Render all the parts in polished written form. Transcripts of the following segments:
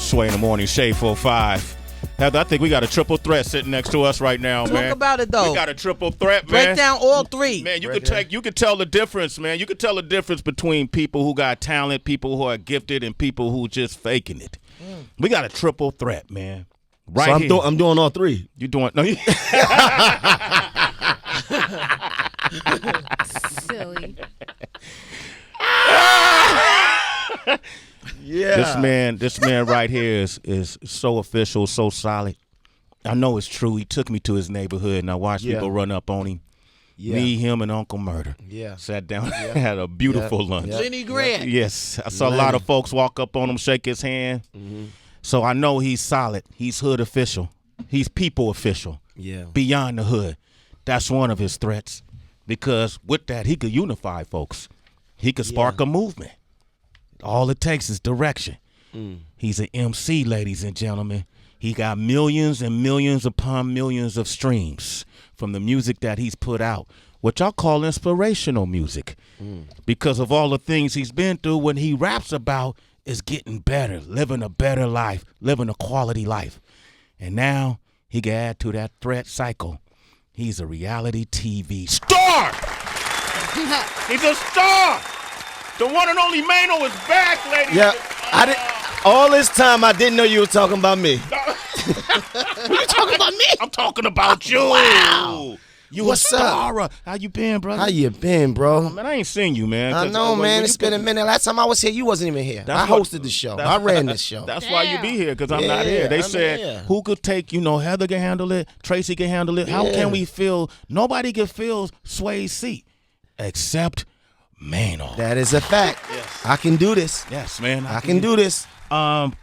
Sway in the morning, Shade 45. Heather, I think we got a triple threat sitting next to us right now, man. Talk about it, though. We got a triple threat, man. Break down all three. Man, you could tell the difference, man. You could tell the difference between people who got talent, people who are gifted, and people who just faking it. We got a triple threat, man. Right so I'm doing all three. You doing? No. Silly. Yeah. This man right here is so official, so solid. I know it's true. He took me to his neighborhood, and I watched people run up on him. Yeah. Me, him, and Uncle Murder. Yeah. Sat down, had a beautiful lunch. Lenny Grant. Yes. I saw a lot of folks walk up on him, shake his hand. Mm-hmm. So I know he's solid. He's hood official. He's people official. Yeah. Beyond the hood. That's one of his threats. Because with that, he could unify folks. He could spark a movement. All it takes is direction. He's an MC, ladies and gentlemen. He got millions and millions upon millions of streams from the music that he's put out, which I call inspirational music, because of all the things he's been through. When he raps about is getting better, living a better life, living a quality life. And now he can add to that threat cycle. He's a reality TV star. He's a star. The one and only Maino is back, ladies. Yeah, all this time I didn't know you were talking about me. What you talking about me? I'm talking about you. Wow. What's up? How you been, brother? How you been, bro? Man, I ain't seen you, man. I know, man. It's been a minute. Last time I was here, you wasn't even here. I hosted the show. I ran this show. That's why you be here, because I'm not here. They said, who could take, Heather can handle it, Tracy can handle it. How can we fill? Nobody can fill Sway's seat except Maino. That is a fact. Yes. I can do this. Yes, man. I can do this.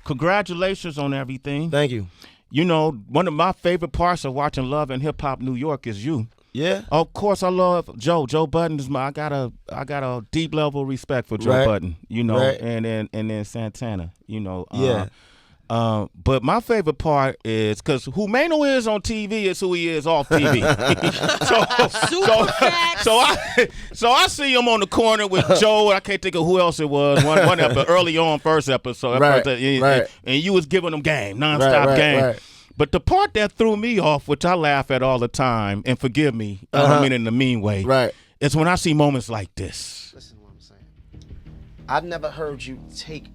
Congratulations on everything. Thank you. One of my favorite parts of watching Love and Hip Hop New York is you. Yeah. Of course, I love Joe. Joe Budden is I got a deep level of respect for Joe Budden. Right. and then Santana. Yeah. But my favorite part is because who Maino is on TV is who he is off TV. so I see him on the corner with Joe. I can't think of who else it was. One episode, early on, first episode. Right. And you was giving them game, nonstop game. Right. But the part that threw me off, which I laugh at all the time, and forgive me, I don't mean it in a mean way, is when I see moments like this. Listen to what I'm saying. I've never heard you take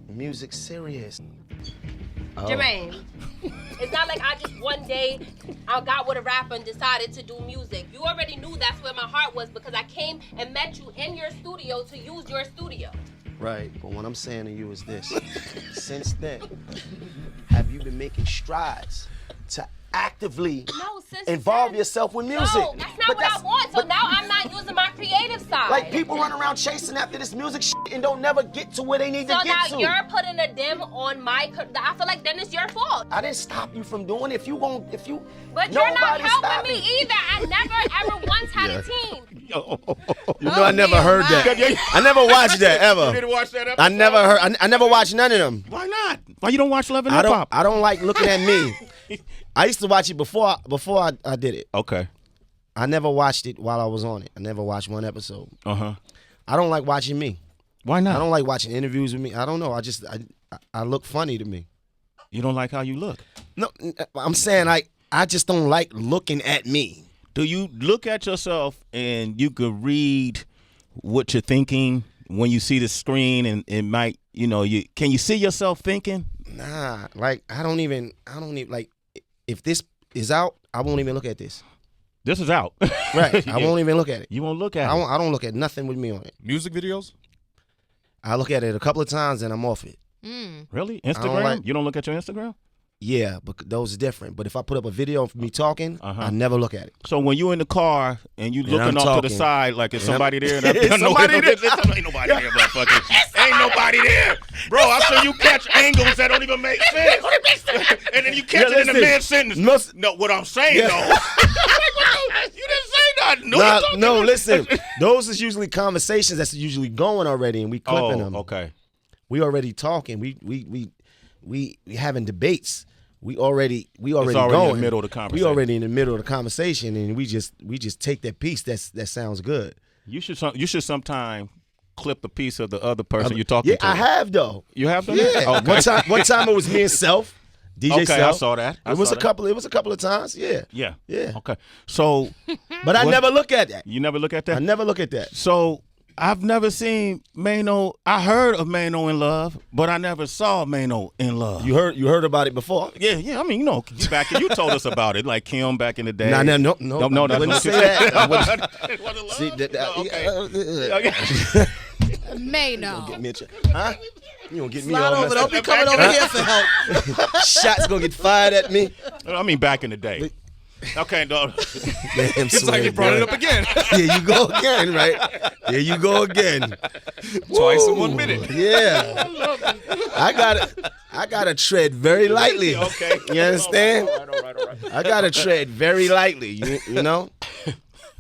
music serious. Jermaine, it's not like I just one day I got with a rapper and decided to do music. You already knew that's where my heart was, because I came and met you in your studio to use your studio. Right, but what I'm saying to you is this. Since then, have you been making strides to actively involve yourself with music? No, that's not what I want. So now I'm not using my creative side. Like, people run around chasing after this music and don't never get to where they need to get to. So now you're putting a dim on my. I feel like then it's your fault. I didn't stop you from doing it. But you're not helping me either. I never ever once had a team. I never heard that. I never watched that ever. You didn't watch that episode? I never heard. I never watched none of them. Why not? Why you don't watch Love and Hip Hop? I don't like looking at me. I used to watch it before I did it. Okay. I never watched it while I was on it. I never watched one episode. Uh-huh. I don't like watching me. Why not? I don't like watching interviews with me. I don't know. I look funny to me. You don't like how you look? No, I'm saying I just don't like looking at me. Do you look at yourself and you could read what you're thinking when you see the screen, and it might, can you see yourself thinking? Nah, like I don't even like, if this is out, I won't even look at this. This is out. Right. I won't even look at it. You won't look at it? I don't look at nothing with me on it. Music videos? I look at it a couple of times and I'm off it. Really? Instagram? You don't look at your Instagram? Yeah, but those are different. But if I put up a video of me talking, I never look at it. So when you're in the car and you looking off to the side, like, is somebody there? Somebody there. Ain't nobody there, motherfucker. Ain't nobody there. Bro, I saw you catch angles that don't even make sense. And then you catch it in the mid-sentence. No, what I'm saying, though. You didn't say nothing. No, listen. Those is usually conversations that's usually going already, and we clipping them. Okay. We already talking. We having debates. We already going. In the middle of the conversation. We already in the middle of the conversation, and we just take that piece that sounds good. You should sometime clip a piece of the other person you're talking Yeah, to? I have though. You have done Yeah. that? Okay. One time it was me and Self. DJ Okay, Self. I saw that. It was a couple of times. Yeah. Yeah. Yeah. Okay. So, But I never look at that. you never look at that? I never look at that. So I've never seen Maino. I heard of Maino in Love, but I never saw Maino in Love. You heard about it before? Yeah. I mean, you told us about it, like Kim back in the day. No. I wouldn't say that. I wouldn't- See, Okay. Maino. Get me huh? You gonna get me Slide all over. messed Don't up. be coming over here for help. Shots gonna get fired at me. I mean, back in the day. Okay, no. Damn, It's like he brought it up again. Here you go again, right? Here you go again. Twice in 1 minute. Yeah. I gotta tread very lightly. Okay. You understand? All right. I gotta tread very lightly. You know?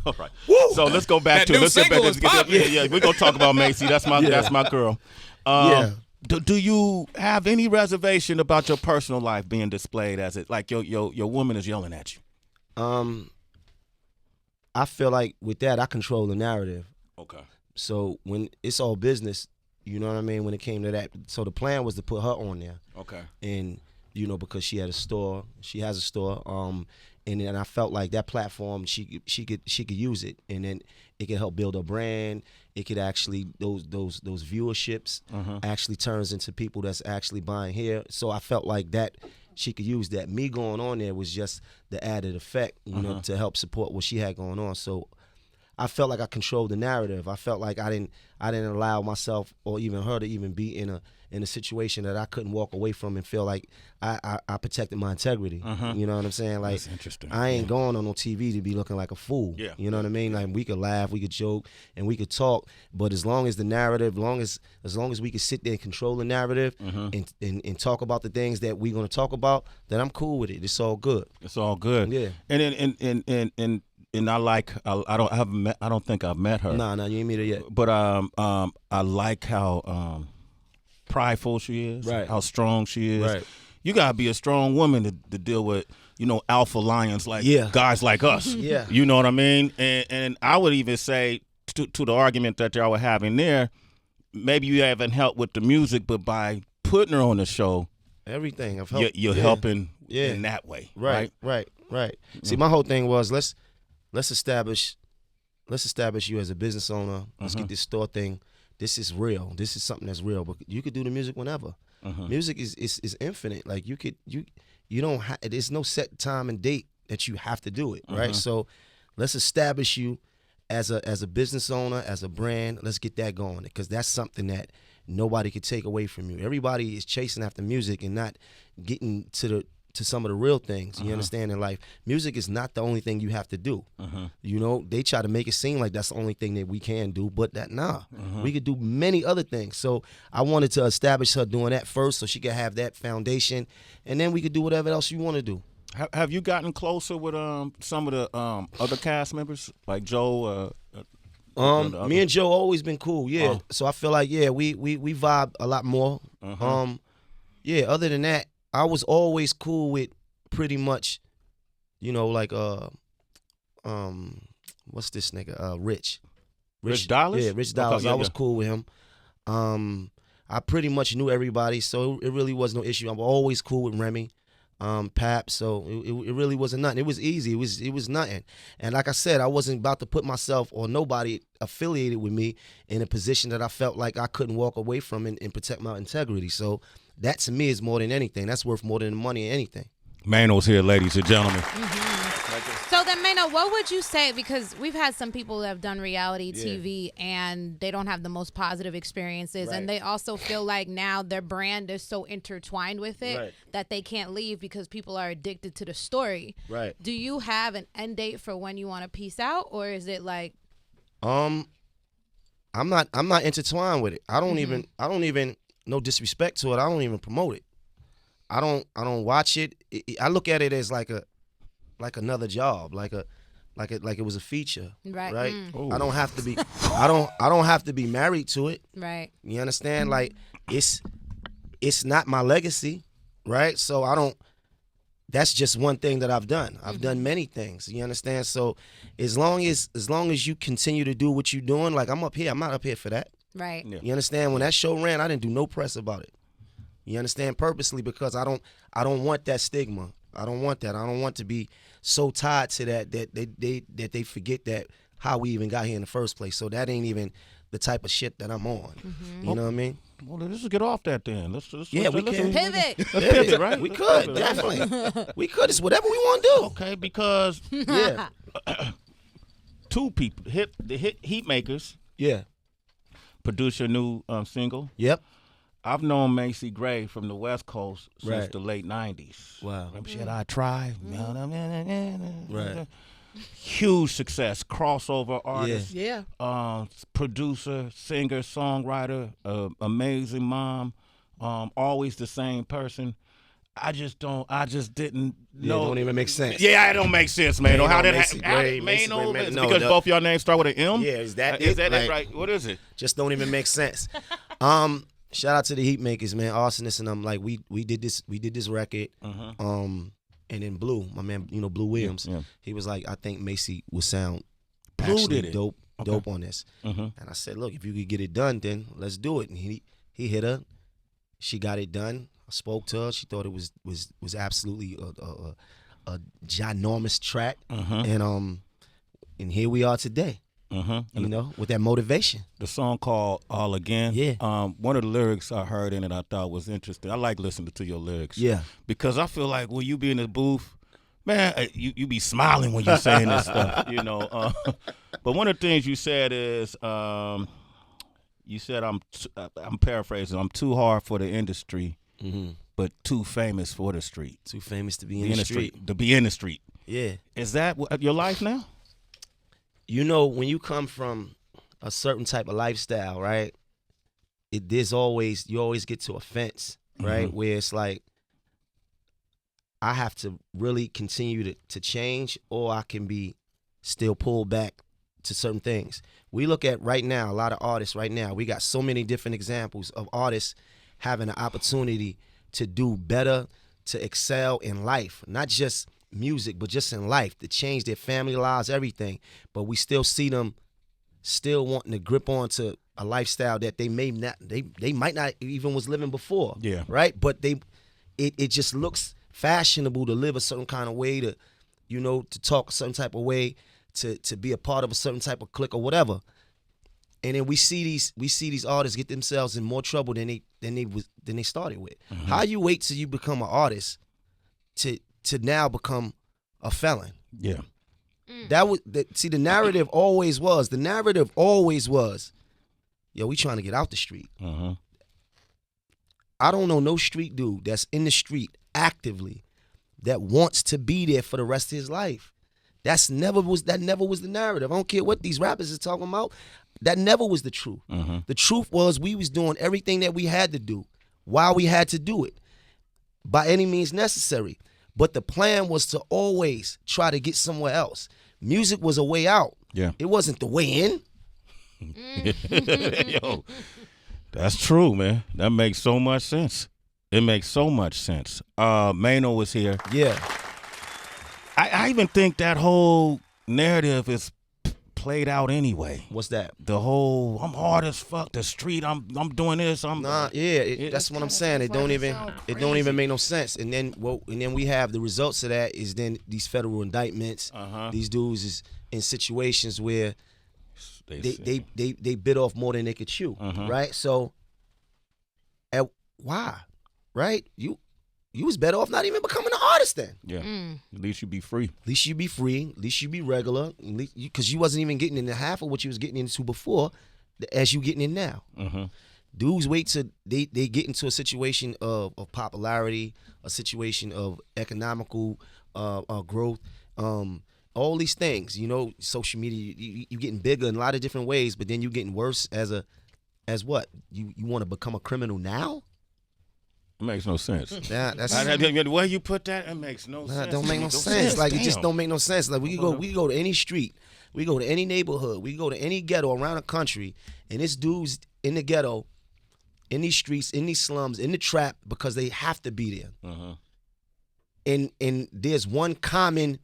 All right. So let's go back That to new let's get back single is popping. Yeah, we're gonna talk about Macy. That's my girl. Yeah. Do you have any reservation about your personal life being displayed as it like your woman is yelling at you? I feel like with that I control the narrative. Okay. So when it's all business, you know what I mean, when it came to that. So the plan was to put her on there. Okay. And because she has a store, and then I felt like that platform she could use it, and then it could help build a brand. It could actually those viewerships actually turns into people that's actually buying here. So I felt like that she could use that. Me going on there was just the added effect, to help support what she had going on. So I felt like I controlled the narrative. I felt like I didn't allow myself or even her to even be in a situation that I couldn't walk away from and feel like I protected my integrity. You know what I'm saying? Like, that's interesting. I ain't going on no TV to be looking like a fool. Yeah. You know what I mean? Like, we could laugh, we could joke, and we could talk, but as long as the narrative, as long as we could sit there and control the narrative and talk about the things that we're gonna talk about, then I'm cool with it. It's all good. It's all good. Yeah. And I don't think I've met her. Nah, you ain't meet her yet. But I like how prideful she is. Right. How strong she is. Right. You gotta be a strong woman to deal with, alpha lions like guys like us. Yeah. You know what I mean? And I would even say to the argument that y'all were having there, maybe you haven't helped with the music, but by putting her on the show, Everything I've helped. you're helping Yeah. in that way. Right. See, my whole thing was let's establish you as a business owner. Let's get this store thing. This is real. This is something that's real. But you could do the music whenever. Music is infinite. Like you don't there's no set time and date that you have to do it, right? So let's establish you as a business owner, as a brand. Let's get that going, because that's something that nobody could take away from you. Everybody is chasing after music and not getting to some of the real things. You understand, in life, music is not the only thing you have to do. They try to make it seem like that's the only thing that we can do, but we could do many other things. So I wanted to establish her doing that first, so she could have that foundation, and then we could do whatever else you want to do. Have you gotten closer with some of the other cast members, like Joe? Me and Joe always been cool. Yeah. So I feel like we vibe a lot more. Other than that, I was always cool with pretty much, like what's this nigga? Rich Dollars? Yeah, Rich Dollars. I was cool with him. I pretty much knew everybody, so it really was no issue. I'm always cool with Remy, Pap. So it really wasn't nothing. It was easy. It was nothing. And like I said, I wasn't about to put myself or nobody affiliated with me in a position that I felt like I couldn't walk away from and protect my integrity. So that to me is more than anything. That's worth more than the money or anything. Maino's here, ladies and gentlemen. So then, Maino, what would you say? Because we've had some people that have done reality TV and they don't have the most positive experiences. Right. And they also feel like now their brand is so intertwined with it that they can't leave because people are addicted to the story. Right. Do you have an end date for when you want to peace out? Or is it like... I'm not intertwined with it. I don't even, no disrespect to it, I don't even promote it. I don't watch it. I look at it as like another job, like it was a feature, right? I don't have to be I don't have to be married to it, right? You understand? Like it's not my legacy, right? So I don't. That's just one thing that I've done. I've done many things. You understand? So as long as you continue to do what you're doing, like I'm up here. I'm not up here for that. Right. Yeah. You understand? When that show ran, I didn't do no press about it. You understand? Purposely, because I don't want that stigma. I don't want that. I don't want to be so tied to that they forget that how we even got here in the first place. So that ain't even the type of shit that I'm on. You know what I mean? Well, let's just get off that then. Let's can Pivot. pivot, right? We could, definitely. We could. It's whatever we want to do. Okay, because Yeah. two people, the Heat Makers, Yeah. produced your new single. Yep. I've known Macy Gray from the West Coast since Right. the late 90s. Wow. Remember Should I Try? Right. Huge success, crossover artist, Yeah. producer, singer, songwriter, amazing mom, always the same person. I just didn't Yeah, know. don't even make sense. Yeah, it don't make sense, man. Maino, How did Macy Gray, Macy Maino? Gray, no, Because no. both y'all names start with an M? Yeah, is that Is it? that Like, it, right? What is it? Just don't even make sense. Shout out to the Heat Makers, man. Arsonist and like we did this record. And then Blue, my man, Blue Williams, Yeah. he was like, I think Macy would sound Blue actually did it. dope on this. And I said, look, if you could get it done, then let's do it. And he hit her. She got it done. I spoke to her. She thought it was absolutely a ginormous track. And here we are today. With that motivation. The song called All Again. Yeah. One of the lyrics I heard in it I thought was interesting. I like listening to your lyrics. Yeah. Because I feel like when you be in the booth, man, you be smiling when you're saying this stuff, But one of the things you said is, you said, I'm paraphrasing, I'm too hard for the industry, but too famous for the street. Too famous to be in the street. To be in the street. Yeah. Is that your life now? When you come from a certain type of lifestyle, right? You always get to a fence, right? Where it's like, I have to really continue to change, or I can be still pulled back to certain things. We look at right now, a lot of artists right now, we got so many different examples of artists having an opportunity to do better, to excel in life, not just music, but just in life, to change their family lives, everything. But we still see them still wanting to grip onto a lifestyle that they might not even was living before. Yeah. Right? But it just looks fashionable to live a certain kind of way, to talk a certain type of way, to be a part of a certain type of clique or whatever. And then we see these artists get themselves in more trouble than they started with. How you wait till you become an artist to now become a felon? Yeah. The narrative always was, yo, we trying to get out the street. I don't know no street dude that's in the street actively that wants to be there for the rest of his life. That never was the narrative. I don't care what these rappers are talking about. That never was the truth. The truth was we was doing everything that we had to do while we had to do it by any means necessary. But the plan was to always try to get somewhere else. Music was a way out. Yeah. It wasn't the way in. Yo, that's true, man. That makes so much sense. It makes so much sense. Maino was here. Yeah. I even think that whole narrative is played out anyway. What's that? The whole I'm hard as fuck. The street. I'm doing this. That's what I'm saying. It don't even make no sense. And then we have the results of that is then these federal indictments. These dudes is in situations where they bit off more than they could chew. Right. So, why? Right? You was better off not even becoming an artist then. Yeah. At least you be free. At least you be free. At least you be regular. Because you wasn't even getting into half of what you was getting into before as you getting in now. Dudes wait till they get into a situation of popularity, a situation of economical growth, all these things. Social media, you getting bigger in a lot of different ways, but then you getting worse as what? You want to become a criminal now? It makes no sense. The way you put that, it makes no sense. It don't make no sense. Like, it just don't make no sense. Like, we go to any street, we go to any neighborhood, we go to any ghetto around the country, and it's dudes in the ghetto, in these streets, in these slums, in the trap, because they have to be there. And there's one common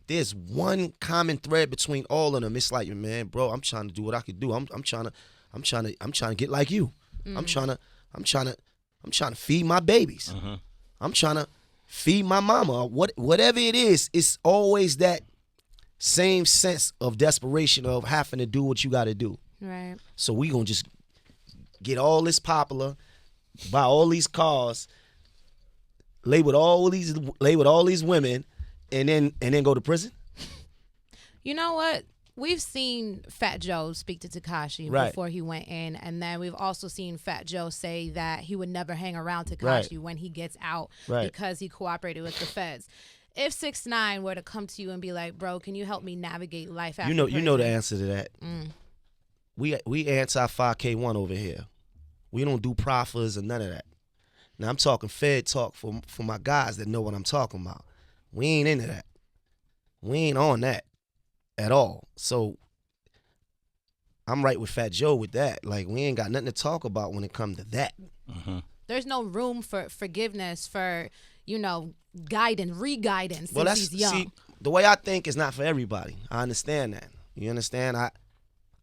thread between all of them. It's like, man, bro, I'm trying to do what I could do. I'm trying I'm trying to get like you. I'm trying to feed my babies. I'm trying to feed my mama. Whatever it is, it's always that same sense of desperation of having to do what you got to do. Right. So we gonna just get all this popular, buy all these cars, lay with all these women, and then go to prison. You know what? We've seen Fat Joe speak to Tekashi before he went in, and then we've also seen Fat Joe say that he would never hang around Tekashi when he gets out because he cooperated with the feds. If 6ix9ine were to come to you and be like, "Bro, can you help me navigate life after prison?" You know the answer to that. We anti 5K1 over here. We don't do proffers or none of that. Now I'm talking Fed talk for my guys that know what I'm talking about. We ain't into that. We ain't on that at all. So I'm right with Fat Joe with that. Like, we ain't got nothing to talk about when it comes to that. There's no room for forgiveness, for, guidance, re-guidance Well, since he's young. see, the way I think is not for everybody. I understand that. You understand? I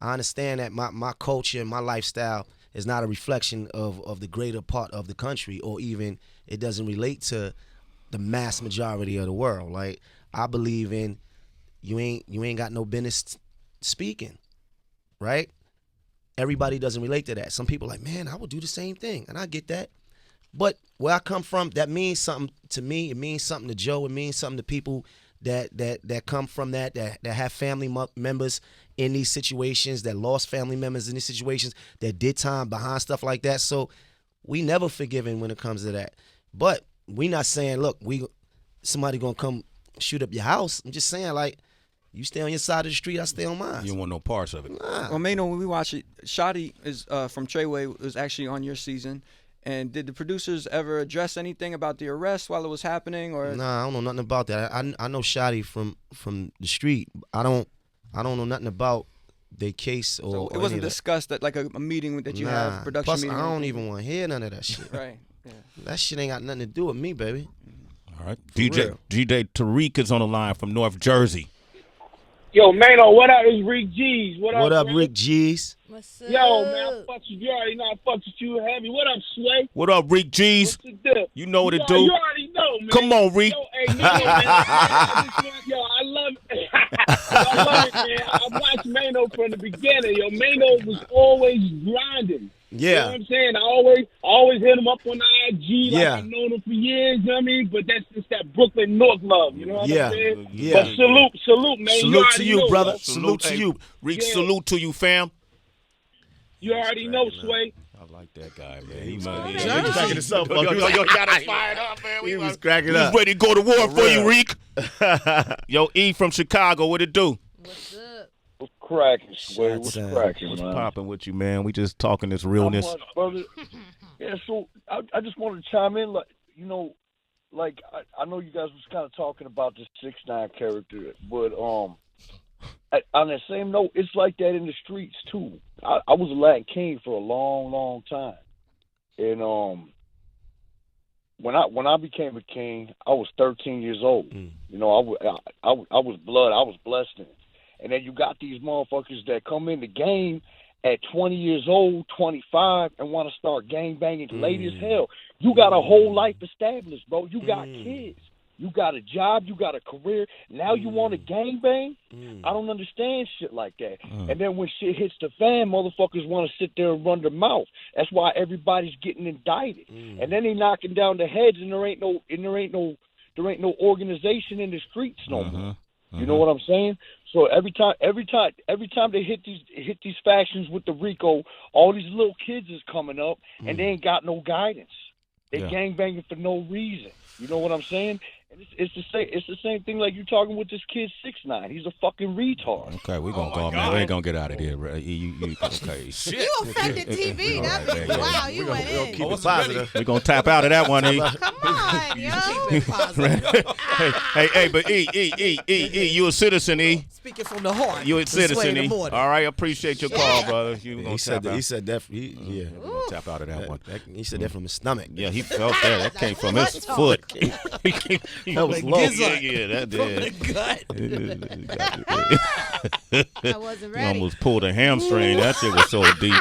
understand that my culture and my lifestyle is not a reflection of the greater part of the country, or even it doesn't relate to the mass majority of the world. Like, I believe in you ain't got no business speaking, right? Everybody doesn't relate to that. Some people are like, man, I would do the same thing, and I get that. But where I come from, that means something to me. It means something to Joe. It means something to people that come from that have family members in these situations, that lost family members in these situations, that did time behind stuff like that. So we never forgiven when it comes to that. But we not saying, look, somebody gonna come shoot up your house. I'm just saying, like, you stay on your side of the street, I stay on mine. You don't want no parts of it. Nah. Well, Maino, when we watch it, Shotty is from Treyway was actually on your season. And did the producers ever address anything about the arrest while it was happening, or? Nah, I don't know nothing about that. I know Shotty from the street. I don't know nothing about their case or. So it wasn't discussed at like a meeting that you have, production Plus, meeting. I don't even want to hear none of that shit. Right. Yeah. That shit ain't got nothing to do with me, baby. All right. For real. DJ Tariq is on the line from North Jersey. Yo, Maino, what up? It's Rick G's. What up, Rick G's? What's up? Yo, man, I fucks with you. Already know I fucks with you heavy. What up, Sway? What up, Rick G's? What's the deal? You know what it do. You already know, man. Come on, Rick. Yo, hey, man, I love it. I love it, man. I watched Maino from the beginning. Yo, Maino was always grinding. Yeah. You know what I'm saying? I always hit him up on IG. Like, I've known him for years, you know what I mean? But that's just that Brooklyn North love, you know what I'm saying? Yeah. But salute, man. Salute to you, know, brother. bro. Salute to you. Rick, salute to you, fam. You already know, Sway. I like that guy, man. He was cracking himself up. Yo, got us fired up, man. He was cracking He's up. ready to go to war for you, Rick. Yo, E from Chicago, what it do? What's up? What's cracking, Sway? What's cracking, What's man? popping with you, man? We just talking this realness. Not much, brother. Yeah, so I just wanted to chime in, like, I know you guys was kind of talking about the 6ix9ine character, but on that same note, it's like that in the streets too. I was a Latin king for a long, long time, and when I became a king, I was 13 years old. You know, I was blood. I was blessed in. And then you got these motherfuckers that come in the game at 20 years old, 25, and want to start gangbanging late as hell. You got a whole life established, bro. You got kids. You got a job. You got a career. Now you want to gangbang? I don't understand shit like that. And then when shit hits the fan, motherfuckers want to sit there and run their mouth. That's why everybody's getting indicted. And then they knocking down the heads, and there ain't no organization in the streets no more. You know what I'm saying? So every time they hit these factions with the RICO, all these little kids is coming up, and they ain't got no guidance. They gangbanging for no reason. You know what I'm saying? And it's the same thing like you talking with this kid 6ix9ine. He's a fucking retard. Okay, we're gonna go, man. We ain't gonna get out of here, right? Okay, shit. You offended TV. Wow, you went in. Keep it positive. We're gonna tap out of that one, E. Come on, yo. Hey, but E, you a citizen, E. Speaking from the heart. You a citizen, E. All right, I appreciate your call, brother. You gonna He said tap out. he said definitely. Yeah. We're gonna tap out of that one. He said that from his stomach. Yeah, he felt that. That came from his foot. That was low. Yeah, that did. I wasn't You ready. almost pulled a hamstring. That shit was so deep.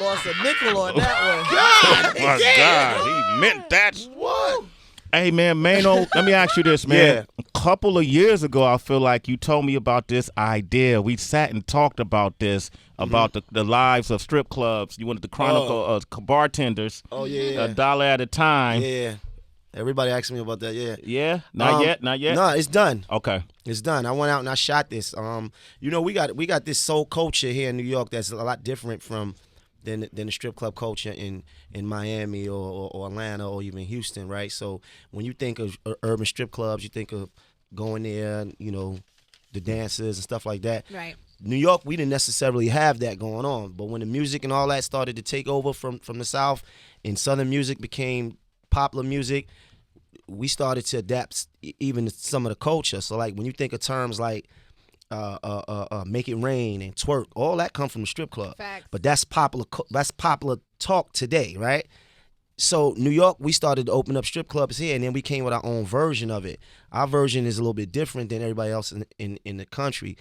Lost a nickel on that Oh my God, he meant that. What? Hey man, Maino, let me ask you this, man. Yeah. A couple of years ago, I feel like you told me about this idea. We sat and talked about this, about the lives of strip clubs. You wanted to chronicle bartenders. Oh yeah. $1 at a time. Yeah. Everybody asked me about that. Yeah. Yeah? Not yet? No, it's done. Okay. It's done. I went out and I shot this. You know, we got this soul culture here in New York that's a lot different than the strip club culture in Miami or Atlanta or even Houston, right? So when you think of urban strip clubs, you think of going there, you know, the dances and stuff like that. Right. New York, we didn't necessarily have that going on. But when the music and all that started to take over from the South and Southern music became popular music, we started to adapt even to some of the culture. So like when you think of terms like make it rain and twerk, all that come from the strip club. Facts. But that's popular talk today, right? So New York, we started to open up strip clubs here, and then we came with our own version of it. Our version is a little bit different than everybody else in the country.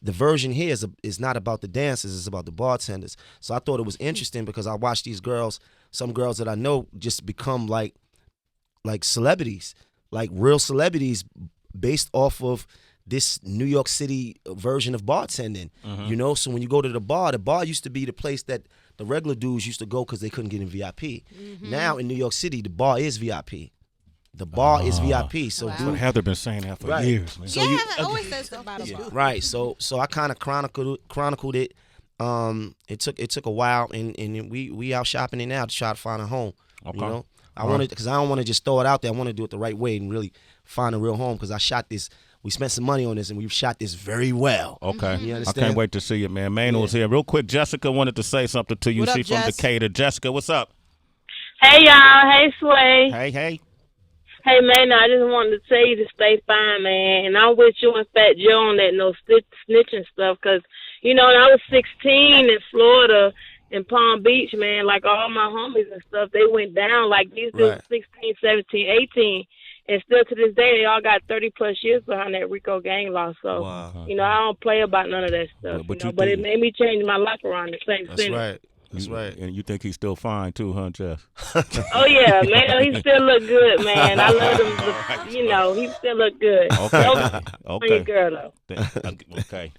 The version here is not about the dancers, it's about the bartenders. So I thought it was interesting because I watched these girls, some girls that I know just become like celebrities, like real celebrities based off of this New York City version of bartending, you know? So when you go to the bar used to be the place that the regular dudes used to go because they couldn't get in VIP. Now in New York City, the bar is VIP. The bar is VIP. So Wow. But Heather been saying that for Right. years, man. So Yeah, you- I always says something about a bar. Right. So I kind of chronicled it. It took a while, and we out shopping it now to try to find a home. Okay. You know, I All wanted right. because I don't want to just throw it out there. I want to do it the right way and really find a real home. Because I shot this. We spent some money on this, and we've shot this very well. Okay. You I understand? can't wait to see it, man. Maino's here. Real quick, Jessica wanted to say something to you. What up, She's from Jess? Decatur. Jessica, what's up? Hey, y'all. Hey, Sway. Hey, hey. Hey, man, I just wanted to tell you to stay fine, man. And I'm with you and Fat Joe on that no snitching stuff. Because, you know, when I was 16 in Florida, in Palm Beach, man, like all my homies and stuff, they went down. Like these dudes, Right. 16, 17, 18. And still to this day, they all got 30-plus years behind that RICO gang law. So, Wow. you know, I don't play about none of that stuff. But you know, you but it think- made me change my life around the same That's city. right. That's right. And you think he's still fine too, huh, Jess? Oh, yeah, man. He still look good, man. I love him. You know, he still look good. Okay. Okay. Okay. Girl, though. Okay.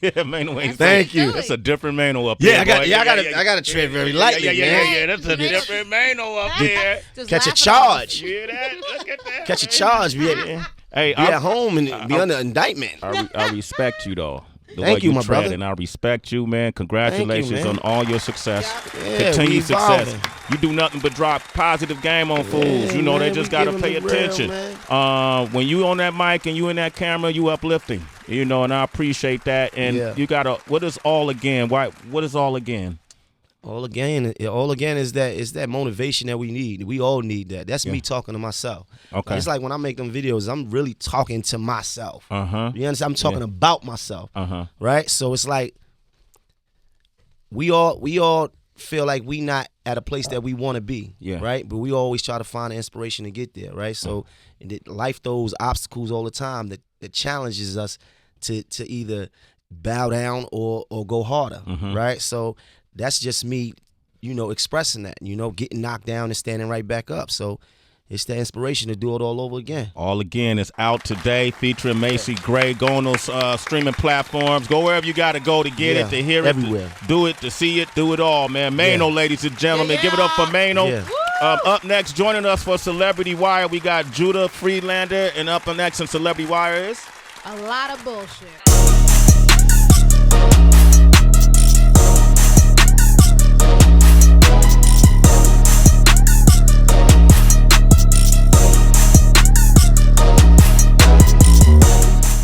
Yeah, Maino ain't Thank you. That's a different Maino up Yeah, here. I got to tread very lightly, Yeah. man. That's a different Maino up there. Just Catch a laugh it off. charge. You hear that? Look at that. Catch a charge. Be Hey, at home and be under indictment. I respect you though. The Thank way you, my tread, brother. And I respect you, man. Congratulations man. on all your success. Yeah, Continued we success. evolving. You do nothing but drop positive game on fools. You know, they man, just we got to giving pay the real, attention. man. When you on that mic and you in that camera, you uplifting. You know, and I appreciate that. And Yeah. you got to, what is all again? What is all again? All again is that motivation that we need. We all need that. That's me talking to myself. Okay. It's like when I make them videos, I'm really talking to myself. Uh-huh. You understand? I'm talking about myself. Uh-huh. Right? So it's like we all feel like we not at a place that we want to be. Yeah. Right? But we always try to find the inspiration to get there, right? So life throws obstacles all the time that challenges us to either bow down or go harder. Right? So that's just me, you know, expressing that, you know, getting knocked down and standing right back up. So it's the inspiration to do it all over again. All Again is out today, featuring Macy Gray. Go on those streaming platforms. Go wherever you got to go to get Yeah, it, to hear everywhere. it, to do it, to see it, do it all, man. Maino, ladies and gentlemen. Give it up for Maino. Yeah. Up next, joining us for Celebrity Wire, we got Judah Friedlander. And up next in Celebrity Wire is... A lot of bullshit.